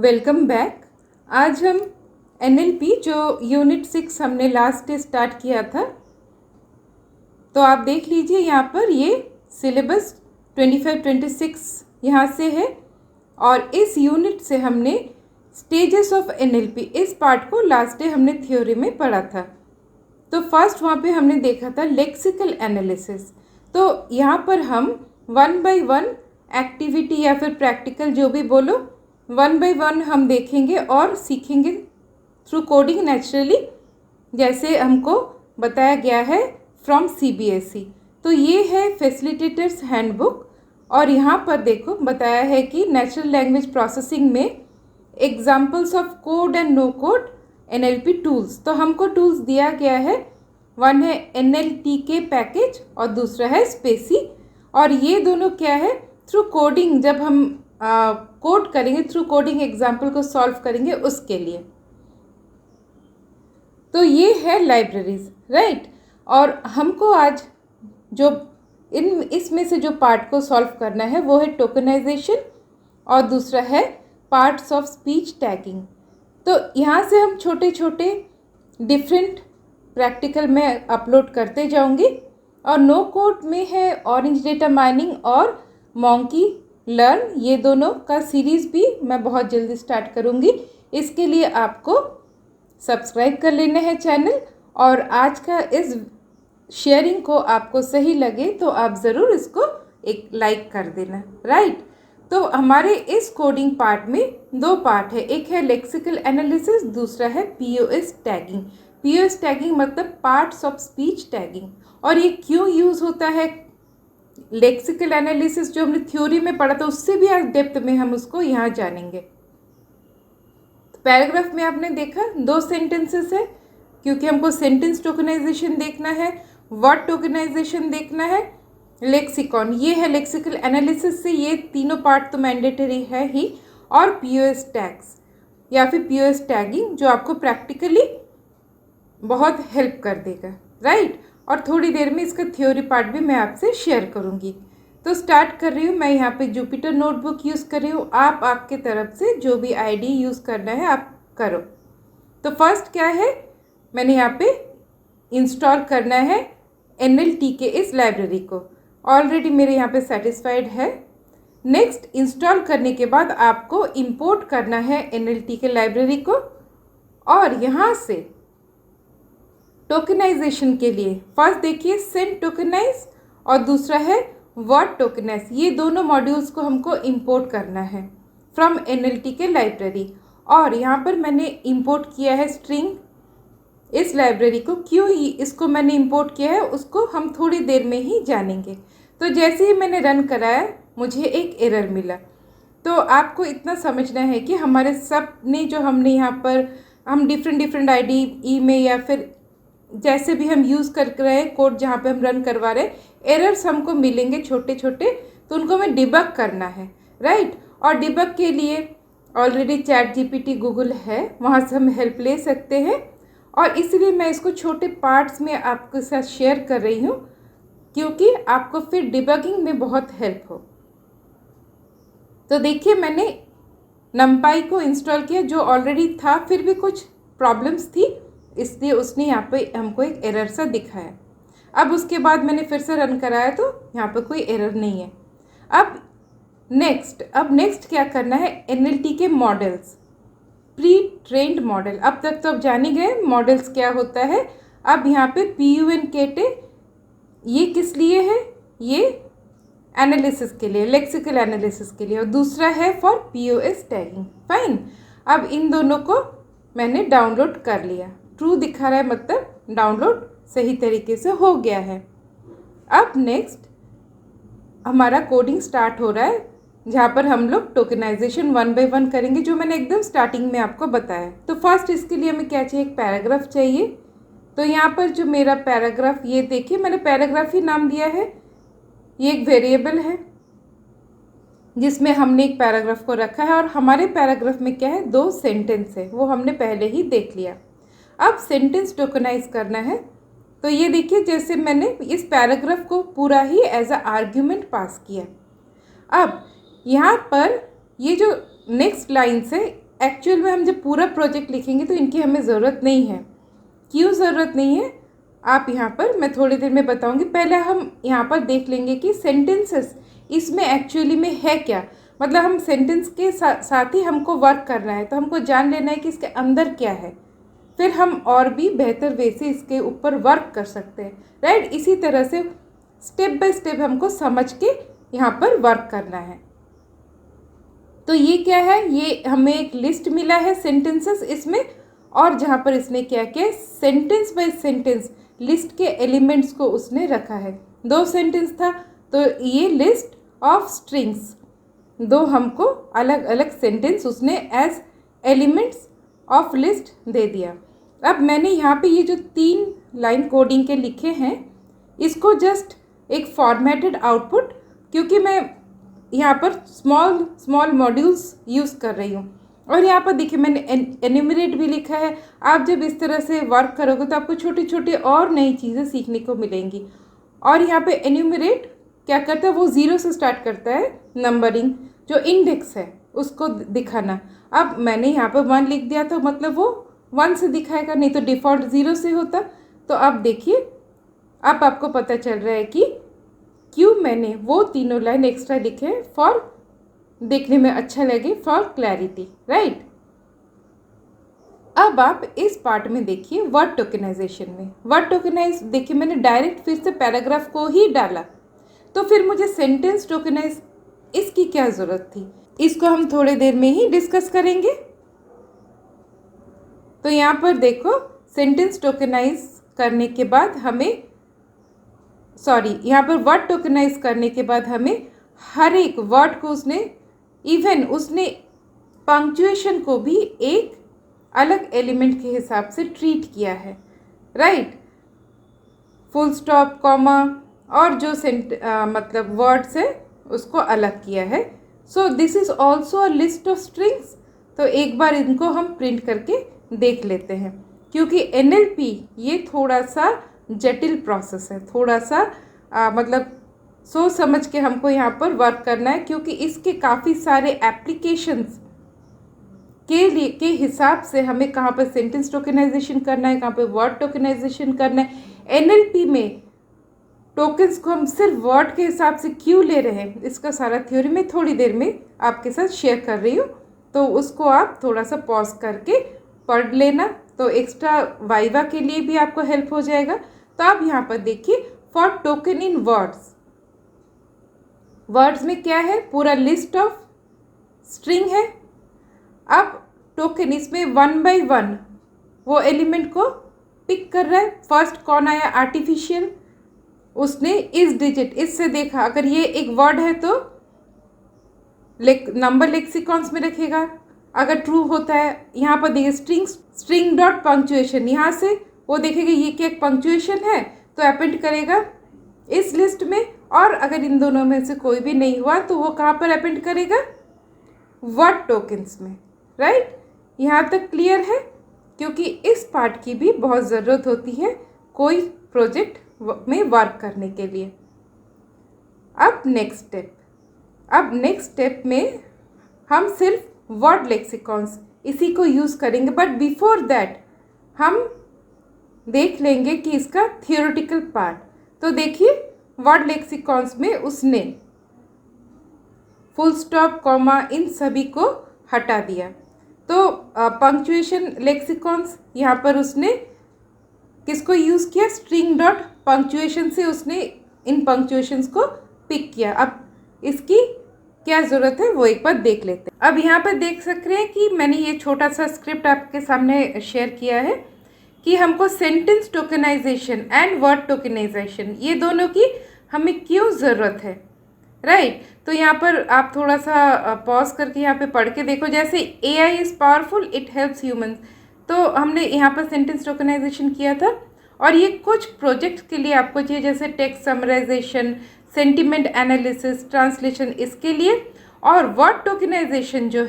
Welcome back. आज हम NLP जो यूनिट 6 हमने लास्ट डे स्टार्ट किया था, तो आप देख लीजिए यहाँ पर ये सिलेबस 25-26 यहाँ से है और इस यूनिट से हमने स्टेजेस ऑफ एनएलपी इस पार्ट को लास्ट डे हमने थ्योरी में पढ़ा था। तो फर्स्ट वहाँ पे हमने देखा था लेक्सिकल एनालिसिस। तो यहाँ पर हम 1 बाय 1 एक्टिविटी या फिर प्रैक्टिकल जो भी बोलो 1 बाय 1 हम देखेंगे और सीखेंगे थ्रू कोडिंग नेचुरली, जैसे हमको बताया गया है फ्रॉम सीबीएसई। तो ये है फैसिलिटेटर्स हैंडबुक और यहाँ पर देखो बताया है कि नेचुरल लैंग्वेज प्रोसेसिंग में examples of code and no code NLP tools. तो हमको टूल्स दिया गया है, वन है एनएलटीके पैकेज और दूसरा है स्पेसी। और ये दोनों क्या है, थ्रू कोडिंग जब हम कोड करेंगे, थ्रू कोडिंग एग्जाम्पल को सॉल्व करेंगे उसके लिए। तो ये है लाइब्रेरीज, राइट। और हमको आज जो इसमें से जो पार्ट को सॉल्व करना है वो है टोकनाइजेशन और दूसरा है पार्ट्स ऑफ स्पीच टैगिंग। तो यहाँ से हम छोटे छोटे डिफरेंट प्रैक्टिकल में अपलोड करते जाऊंगी। और नो कोड में है ऑरेंज डेटा माइनिंग और मॉन्की लर्न, ये दोनों का सीरीज़ भी मैं बहुत जल्दी स्टार्ट करूंगी। इसके लिए आपको सब्सक्राइब कर लेना है चैनल, और आज का इस शेयरिंग को आपको सही लगे तो आप ज़रूर इसको एक लाइक कर देना, राइट। तो हमारे इस कोडिंग पार्ट में दो पार्ट है, एक है लेक्सिकल एनालिसिस, दूसरा है पीओएस टैगिंग। पीओएस टैगिंग मतलब पार्ट्स ऑफ स्पीच टैगिंग। और ये क्यों यूज़ होता है, लेक्सिकल एनालिसिस जो हमने थ्योरी में पढ़ा था उससे भी आज डेप्थ में हम उसको यहाँ जानेंगे। तो पैराग्राफ में आपने देखा 2 सेंटेंसेस है, क्योंकि हमको सेंटेंस टोकनाइजेशन देखना है, वर्ड टोकनाइजेशन देखना है, लेक्सिकॉन ये है लेक्सिकल एनालिसिस से, ये तीनों पार्ट तो मैंडेटरी है ही। और पीओएस टैग्स या फिर पीओएस टैगिंग जो आपको प्रैक्टिकली बहुत हेल्प कर देगा, राइट। और थोड़ी देर में इसका थ्योरी पार्ट भी मैं आपसे शेयर करूंगी। तो स्टार्ट कर रही हूँ मैं, यहाँ पे जुपिटर नोटबुक यूज़ कर रही हूँ। आप आपके तरफ से जो भी आईडी यूज़ करना है आप करो। तो फर्स्ट क्या है, मैंने यहाँ पे इंस्टॉल करना है एनएलटीके इस लाइब्रेरी को, ऑलरेडी मेरे यहाँ पे सेटिस्फाइड है। नेक्स्ट इंस्टॉल करने के बाद आपको इंपोर्ट करना है एनएलटीके लाइब्रेरी को, और यहाँ से टोकनाइजेशन के लिए फर्स्ट देखिए सेंड टोकनाइज और दूसरा है वर्ड टोकनाइज। ये दोनों मॉड्यूल्स को हमको इंपोर्ट करना है फ्रॉम एनएलटीके लाइब्रेरी। और यहाँ पर मैंने इंपोर्ट किया है स्ट्रिंग इस लाइब्रेरी को। क्यों इसको मैंने इंपोर्ट किया है उसको हम थोड़ी देर में ही जानेंगे। तो जैसे ही मैंने रन कराया मुझे एक एरर मिला। तो आपको इतना समझना है कि हमारे सब ने जो हमने यहाँ पर हम डिफरेंट आईडी ई में या फिर जैसे भी हम यूज़ कर रहे हैं कोड जहाँ पे हम रन करवा रहे हैं, एरर्स हमको मिलेंगे छोटे छोटे, तो उनको हमें डिबग करना है, राइट। और डिबग के लिए ऑलरेडी चैट जीपीटी गूगल है, वहाँ से हम हेल्प ले सकते हैं। और इसलिए मैं इसको छोटे पार्ट्स में आपके साथ शेयर कर रही हूँ, क्योंकि आपको फिर डिबगिंग में बहुत हेल्प हो। तो देखिए मैंने नमपाई को इंस्टॉल किया जो ऑलरेडी था, फिर भी कुछ प्रॉब्लम्स थी इसलिए उसने यहाँ पे हमको एक एरर सा दिखाया। अब उसके बाद मैंने फिर से रन कराया तो यहाँ पे कोई एरर नहीं है। अब नेक्स्ट क्या करना है, NLTK models, pre trend model. अब तक तो आप जान ही गए मॉडल्स क्या होता है। अब यहाँ पे PUNKT ये किस लिए है, ये एनालिसिस के लिए, लेक्सिकल एनालिसिस के लिए, और दूसरा है फॉर पीओएस टैगिंग, फाइन। अब इन दोनों को मैंने डाउनलोड कर लिया, ट्रू दिखा रहा है मतलब डाउनलोड सही तरीके से हो गया है। अब नेक्स्ट हमारा कोडिंग स्टार्ट हो रहा है, जहाँ पर हम लोग टोकनाइजेशन 1 बाय 1 करेंगे, जो मैंने एकदम स्टार्टिंग में आपको बताया। तो फर्स्ट इसके लिए हमें क्या चाहिए, एक पैराग्राफ चाहिए। तो यहाँ पर जो मेरा पैराग्राफ, ये देखिए मैंने पैराग्राफ ही नाम दिया है, ये एक वेरिएबल है जिसमें हमने एक पैराग्राफ को रखा है। और हमारे पैराग्राफ में क्या है, 2 सेंटेंस है, वो हमने पहले ही देख लिया। अब सेंटेंस टोकनाइज करना है। तो ये देखिए जैसे मैंने इस पैराग्राफ को पूरा ही एज अ आर्ग्यूमेंट पास किया। अब यहाँ पर ये जो नेक्स्ट लाइन से एक्चुअल में हम जब पूरा प्रोजेक्ट लिखेंगे तो इनकी हमें ज़रूरत नहीं है। क्यों ज़रूरत नहीं है, आप यहाँ पर मैं थोड़ी देर में बताऊँगी। पहले हम यहाँ पर देख लेंगे कि सेंटेंसेस इसमें एक्चुअली में है क्या। मतलब हम सेंटेंस के साथ ही हमको वर्क करना है, तो हमको जान लेना है कि इसके अंदर क्या है, फिर हम और भी बेहतर वे से इसके ऊपर वर्क कर सकते हैं, राइट। इसी तरह से स्टेप बाय स्टेप हमको समझ के यहाँ पर वर्क करना है। तो ये क्या है, ये हमें एक लिस्ट मिला है सेंटेंसेस इसमें, और जहाँ पर इसने क्या किया, सेंटेंस बाय सेंटेंस लिस्ट के एलिमेंट्स को उसने रखा है। 2 सेंटेंस था तो ये लिस्ट ऑफ स्ट्रिंग्स, 2 हमको अलग अलग सेंटेंस उसने एज एलिमेंट्स ऑफ लिस्ट दे दिया। अब मैंने यहाँ पे ये जो 3 लाइन कोडिंग के लिखे हैं, इसको जस्ट एक फॉर्मेटेड आउटपुट, क्योंकि मैं यहाँ पर स्मॉल मॉड्यूल्स यूज़ कर रही हूँ। और यहाँ पर देखिए मैंने एन्यूमरेट भी लिखा है। आप जब इस तरह से वर्क करोगे तो आपको छोटी छोटी और नई चीज़ें सीखने को मिलेंगी। और यहाँ पे एन्यूमरेट क्या करता है, वो 0 से स्टार्ट करता है नंबरिंग, जो इंडेक्स है उसको दिखाना। अब मैंने यहाँ पर 1 लिख दिया तो मतलब वो 1 से दिखाएगा, नहीं तो डिफ़ॉल्ट 0 से होता। तो अब देखिए, अब आपको पता चल रहा है कि क्यों मैंने वो 3 लाइन एक्स्ट्रा लिखे, फॉर देखने में अच्छा लगे, फॉर क्लैरिटी, राइट। अब आप इस पार्ट में देखिए वर्ड टोकेनाइजेशन में। वर्ड टोकेनाइज देखिए मैंने डायरेक्ट फिर से पैराग्राफ को ही डाला, तो फिर मुझे सेंटेंस टोकेनाइज इसकी क्या ज़रूरत थी, इसको हम थोड़ी देर में ही डिस्कस करेंगे। तो यहाँ पर देखो, सेंटेंस टोकेनाइज करने के बाद हमें यहाँ पर वर्ड टोकेनाइज करने के बाद हमें हर एक वर्ड को उसने पंक्चुएशन को भी एक अलग एलिमेंट के हिसाब से ट्रीट किया है, राइट। फुल स्टॉप, कॉमा और जो मतलब वर्ड्स है उसको अलग किया है। So this is also a list of strings. तो एक बार इनको हम प्रिंट करके देख लेते हैं, क्योंकि NLP ये थोड़ा सा जटिल प्रोसेस है, थोड़ा सा मतलब सोच समझ के हमको यहाँ पर वर्क करना है, क्योंकि इसके काफ़ी सारे एप्लीकेशंस के हिसाब से हमें कहाँ पर सेंटेंस टोकेनाइजेशन करना है, कहाँ पर वर्ड टोकेनाइजेशन करना है। NLP में टोकन्स को हम सिर्फ वर्ड के हिसाब से क्यों ले रहे हैं, इसका सारा थ्योरी मैं थोड़ी देर में आपके साथ शेयर कर रही हूँ, तो उसको आप थोड़ा सा पॉज करके पढ़ लेना, तो एक्स्ट्रा वाइवा के लिए भी आपको हेल्प हो जाएगा। तो आप यहाँ पर देखिए, फॉर टोकन इन वर्ड्स में क्या है, पूरा लिस्ट ऑफ स्ट्रिंग है। अब टोकन इसमें 1 by 1 वो एलिमेंट को पिक कर रहा है। फर्स्ट कौन आया, आर्टिफिशियल, उसने इस डिजिट इससे देखा, अगर ये एक वर्ड है तो नंबर लेक्सिकॉन्स में रखेगा, अगर ट्रू होता है। यहाँ पर देखिए स्ट्रिंग डॉट पंक्चुएशन, यहाँ से वो देखेगा ये क्या पंक्चुएशन है तो अपेंड करेगा इस लिस्ट में, और अगर इन दोनों में से कोई भी नहीं हुआ तो वो कहाँ पर अपेंड करेगा, वर्ड टोकन्स में, राइट। यहाँ तक क्लियर है, क्योंकि इस पार्ट की भी बहुत ज़रूरत होती है कोई प्रोजेक्ट में वर्क करने के लिए। अब नेक्स्ट स्टेप में हम सिर्फ वर्ड लेक्सिकॉन्स इसी को यूज़ करेंगे, बट बिफोर दैट हम देख लेंगे कि इसका थियोरेटिकल पार्ट। तो देखिए, वर्ड लेक्सिकॉन्स में उसने फुल स्टॉप, कॉमा इन सभी को हटा दिया। तो पंक्चुएशन लेक्सिकॉन्स, यहाँ पर उसने किसको यूज़ किया, स्ट्रिंग डॉट पंक्चुएशन से उसने इन पंक्चुएशंस को पिक किया। अब इसकी क्या ज़रूरत है वो एक बार देख लेते हैं। अब यहाँ पर देख सकते हैं कि मैंने ये छोटा सा स्क्रिप्ट आपके सामने शेयर किया है कि हमको sentence tokenization and word tokenization ये दोनों की हमें क्यों ज़रूरत है, राइट। तो यहाँ पर आप थोड़ा सा पॉज करके यहाँ पे पढ़ के देखो, जैसे AI is powerful, it helps humans, तो हमने यहाँ पर सेंटेंस टोकेनाइजेशन किया था। और ये कुछ प्रोजेक्ट्स के लिए आपको चाहिए, जैसे text summarisation, sentiment analysis, translation, इसके लिए। और वर्ड टोकेनाइजेशन जो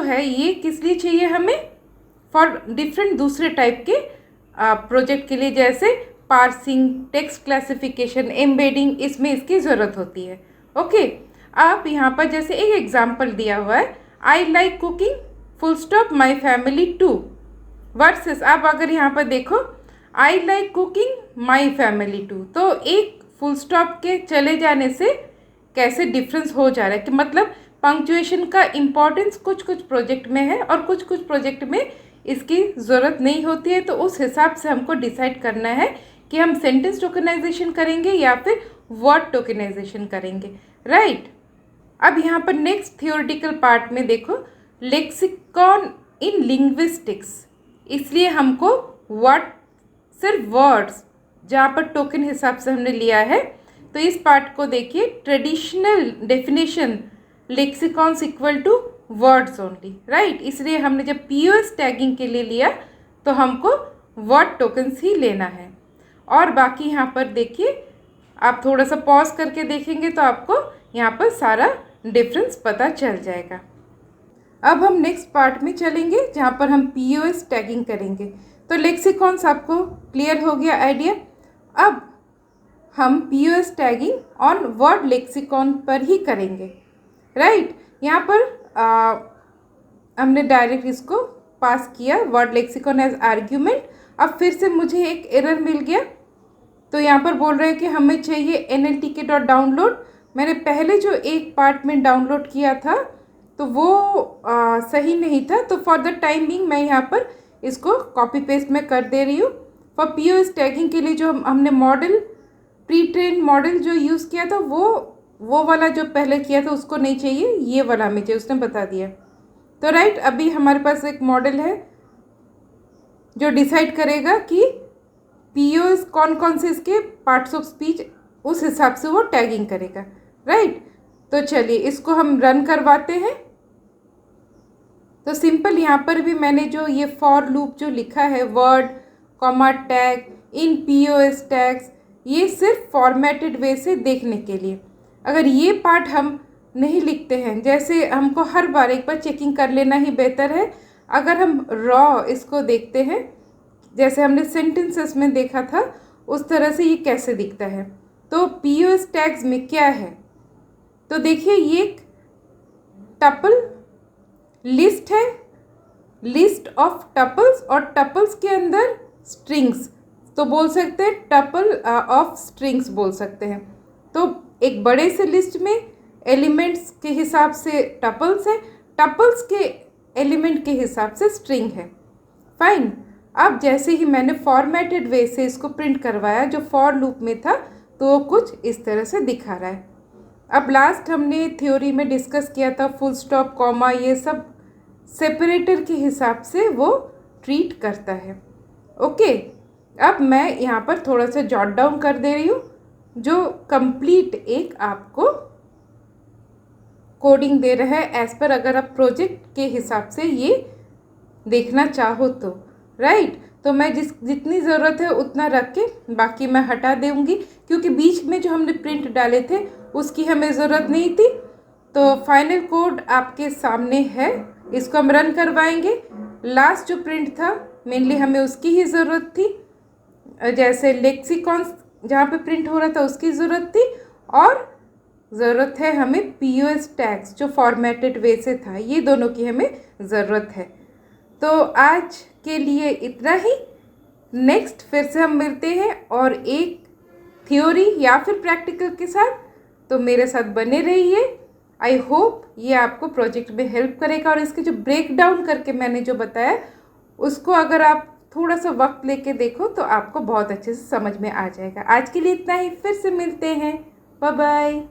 है ये किस लिए चाहिए हमें, फॉर डिफरेंट दूसरे टाइप के प्रोजेक्ट के लिए, जैसे पार्सिंग, टेक्स्ट क्लासिफिकेशन, एम्बेडिंग, इसमें इसकी ज़रूरत होती है। ओके, अब यहाँ पर जैसे एक एग्जाम्पल दिया हुआ है, I like cooking full stop my family too versus, अब अगर यहाँ पर देखो I like cooking my family too, तो एक फुल स्टॉप के चले जाने से कैसे डिफरेंस हो जा रहा है कि मतलब पंक्चुएशन का इम्पॉर्टेंस कुछ कुछ प्रोजेक्ट में है और कुछ कुछ प्रोजेक्ट में इसकी ज़रूरत नहीं होती है। तो उस हिसाब से हमको डिसाइड करना है कि हम सेंटेंस टोकनाइजेशन करेंगे या फिर वर्ड टोकनाइजेशन करेंगे, राइट। अब यहाँ पर नेक्स्ट थियोरेटिकल पार्ट में देखो, लेक्सिकॉन इन लिंग्विस्टिक्स, इसलिए हमको वर्ड, सिर्फ वर्ड्स जहाँ पर टोकन हिसाब से हमने लिया है, तो इस पार्ट को देखिए, traditional definition lexicons equal to words only, right. इसलिए हमने जब पीओएस टैगिंग के लिए लिया तो हमको वर्ड टोकन्स ही लेना है। और बाकी यहाँ पर देखिए, आप थोड़ा सा पॉज करके देखेंगे तो आपको यहाँ पर सारा डिफरेंस पता चल जाएगा। अब हम नेक्स्ट पार्ट में चलेंगे जहाँ पर हम पीओएस टैगिंग करेंगे। तो लेक्सिकॉन्स आपको क्लियर हो गया आइडिया। अब हम POS tagging on word lexicon पर ही करेंगे, राइट। यहाँ पर हमने डायरेक्ट इसको पास किया वर्ड लेक्सिकॉन एज आर्ग्यूमेंट। अब फिर से मुझे एक एरर मिल गया, तो यहाँ पर बोल रहे हैं कि हमें चाहिए NLTK डॉट डाउनलोड। मैंने पहले जो एक पार्ट में डाउनलोड किया था तो वो सही नहीं था, तो फॉर द टाइम बिंग मैं यहाँ पर इसको कॉपी पेस्ट में कर दे रही हूँ। फॉर पीओएस टैगिंग के लिए जो हमने मॉडल, प्री ट्रेन मॉडल जो यूज़ किया था वो वाला जो पहले किया था उसको नहीं चाहिए, ये वाला हमें चाहिए, उसने बता दिया। तो राइट, अभी हमारे पास एक मॉडल है जो डिसाइड करेगा कि पीओएस कौन कौन से इसके पार्ट्स ऑफ स्पीच, उस हिसाब से वो टैगिंग करेगा, राइट। तो चलिए इसको हम रन करवाते हैं। तो सिंपल यहाँ पर भी मैंने जो ये फॉर लूप जो लिखा है, word comma tag in POS tags, ये सिर्फ फॉर्मेटेड वे से देखने के लिए। अगर ये पार्ट हम नहीं लिखते हैं, जैसे हमको हर बार एक बार चेकिंग कर लेना ही बेहतर है। अगर हम रॉ इसको देखते हैं, जैसे हमने सेंटेंसेस में देखा था, उस तरह से ये कैसे दिखता है। तो पीओएस टैग्स में क्या है, तो देखिए ये एक टपल लिस्ट है, लिस्ट ऑफ टपल्स, और टपल्स के अंदर स्ट्रिंग्स, तो बोल सकते हैं टपल ऑफ स्ट्रिंग्स बोल सकते हैं। तो एक बड़े से लिस्ट में एलिमेंट्स के हिसाब से टपल्स है, टपल्स के एलिमेंट के हिसाब से स्ट्रिंग है, फाइन। अब जैसे ही मैंने फॉर्मेटेड वे से इसको प्रिंट करवाया जो फॉर लूप में था, तो वो कुछ इस तरह से दिखा रहा है। अब लास्ट हमने थ्योरी में डिस्कस किया था, फुल स्टॉप कॉमा ये सब सेपरेटर के हिसाब से वो ट्रीट करता है, ओके। अब मैं यहाँ पर थोड़ा सा जॉट डाउन कर दे रही हूँ, जो कंप्लीट एक आपको कोडिंग दे रहा है एज पर, अगर आप प्रोजेक्ट के हिसाब से ये देखना चाहो तो, राइट। तो मैं जितनी ज़रूरत है उतना रख के बाकी मैं हटा दूँगी, क्योंकि बीच में जो हमने प्रिंट डाले थे उसकी हमें ज़रूरत नहीं थी। तो फाइनल कोड आपके सामने है, इसको हम रन करवाएंगे। लास्ट जो प्रिंट था मेनली हमें उसकी ही ज़रूरत थी, जैसे लेक्सिकॉन्स जहाँ पे प्रिंट हो रहा था उसकी ज़रूरत थी, और ज़रूरत है हमें पीओएस टैग्स जो फॉर्मेटेड वे से था, ये दोनों की हमें ज़रूरत है। तो आज के लिए इतना ही, नेक्स्ट फिर से हम मिलते हैं और एक थ्योरी या फिर प्रैक्टिकल के साथ, तो मेरे साथ बने रहिए। आई होप ये आपको प्रोजेक्ट में हेल्प करेगा, और इसके जो ब्रेक डाउन करके मैंने जो बताया उसको अगर आप थोड़ा सा वक्त लेके देखो तो आपको बहुत अच्छे से समझ में आ जाएगा। आज के लिए इतना ही, फिर से मिलते हैं, बाय बाय।